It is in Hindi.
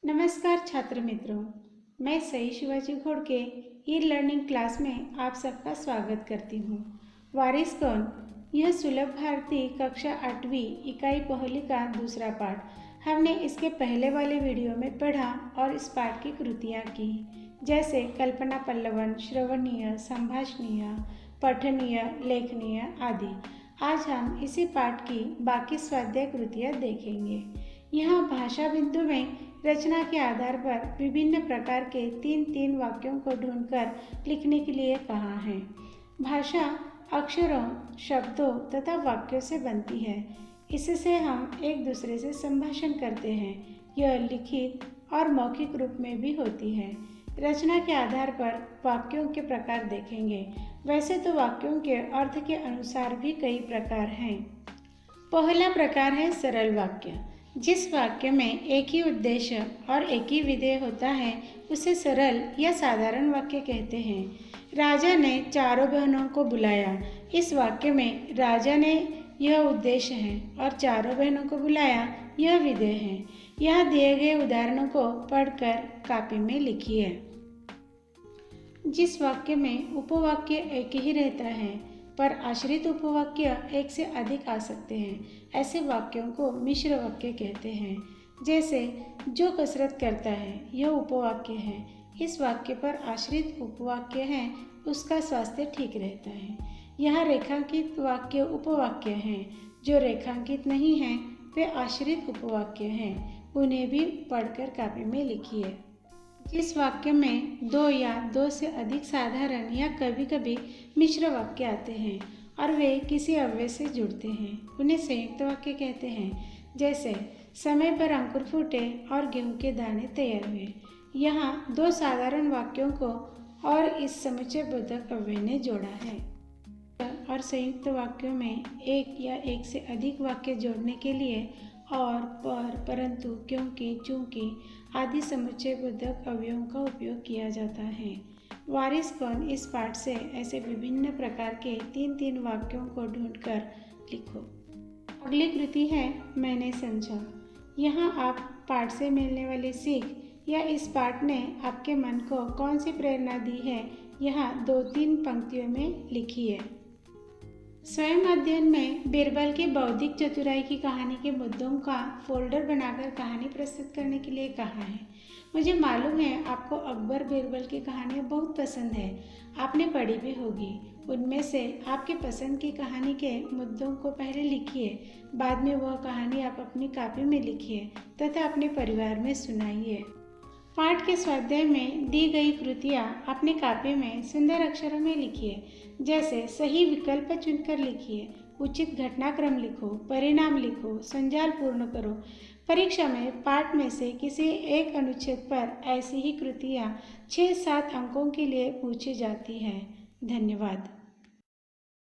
नमस्कार छात्र मित्रों, मैं सई शिवाजी घोड़के ई लर्निंग क्लास में आप सबका स्वागत करती हूँ। वारिस कौन, यह सुलभ भारती कक्षा 8वीं इकाई पहली का दूसरा पाठ। हमने इसके पहले वाले वीडियो में पढ़ा और इस पाठ की कृतियाँ की, जैसे कल्पना पल्लवन, श्रवणीय, संभाषणीय, पठनीय, लेखनीय आदि। आज हम इसी पाठ की बाकी स्वाध्याय कृतियाँ देखेंगे। यहाँ भाषा बिंदु में रचना के आधार पर विभिन्न प्रकार के तीन वाक्यों को ढूंढकर लिखने के लिए कहा है। भाषा अक्षरों, शब्दों तथा वाक्यों से बनती है। इससे हम एक दूसरे से संभाषण करते हैं। यह लिखित और मौखिक रूप में भी होती है। रचना के आधार पर वाक्यों के प्रकार देखेंगे। वैसे तो वाक्यों के अर्थ के अनुसार भी कई प्रकार हैं। पहला प्रकार है सरल वाक्य। जिस वाक्य में एक ही उद्देश्य और एक ही विधेय होता है उसे सरल या साधारण वाक्य कहते हैं। राजा ने चारों बहनों को बुलाया। इस वाक्य में राजा ने यह उद्देश्य है और चारों बहनों को बुलाया यह विधेय है। यहाँ दिए गए उदाहरणों को पढ़कर कापी में लिखिए। जिस वाक्य में उपवाक्य एक ही रहता है पर आश्रित उपवाक्य एक से अधिक आ सकते हैं, ऐसे वाक्यों को मिश्र वाक्य कहते हैं। जैसे जो कसरत करता है यह उपवाक्य है। इस वाक्य पर आश्रित उपवाक्य है, उसका स्वास्थ्य ठीक रहता है। यहाँ रेखांकित वाक्य उपवाक्य हैं। जो रेखांकित नहीं हैं वे आश्रित उपवाक्य हैं। उन्हें भी पढ़कर कापी में लिखिए। जिस वाक्य में दो या दो से अधिक साधारण या कभी कभी मिश्र वाक्य आते हैं और वे किसी अव्यय से जुड़ते हैं, उन्हें संयुक्त वाक्य कहते हैं। जैसे समय पर अंकुर फूटे और गेहूं के दाने तैयार हुए। यहाँ दो साधारण वाक्यों को और इस समुच्चय बोधक अव्यय ने जोड़ा है। और संयुक्त वाक्यों में एक या एक से अधिक वाक्य जोड़ने के लिए और, पर, परंतु, क्योंकि, चूंकि आदि समुच्चय बोधक अवयवों का उपयोग किया जाता है। वारिस कौन इस पाठ से ऐसे विभिन्न प्रकार के तीन वाक्यों को ढूंढकर लिखो। अगली कृति है मैंने समझा। यहाँ आप पाठ से मिलने वाली सीख या इस पाठ ने आपके मन को कौन सी प्रेरणा दी है, यहाँ 2-3 पंक्तियों में लिखिए। स्वयं अध्ययन में बीरबल की बौद्धिक चतुराई की कहानी के मुद्दों का फोल्डर बनाकर कहानी प्रस्तुत करने के लिए कहा है। मुझे मालूम है आपको अकबर बीरबल की कहानियाँ बहुत पसंद है, आपने पढ़ी भी होगी। उनमें से आपके पसंद की कहानी के मुद्दों को पहले लिखिए, बाद में वह कहानी आप अपनी कॉपी में लिखिए तथा अपने परिवार में सुनाइए। पाठ के स्वाध्याय में दी गई कृतियाँ अपनी कॉपी में सुंदर अक्षरों में लिखिए। जैसे सही विकल्प चुनकर लिखिए, उचित घटनाक्रम लिखो, परिणाम लिखो, संजाल पूर्ण करो। परीक्षा में पाठ में से किसी एक अनुच्छेद पर ऐसी ही कृतियाँ 6-7 अंकों के लिए पूछी जाती हैं। धन्यवाद।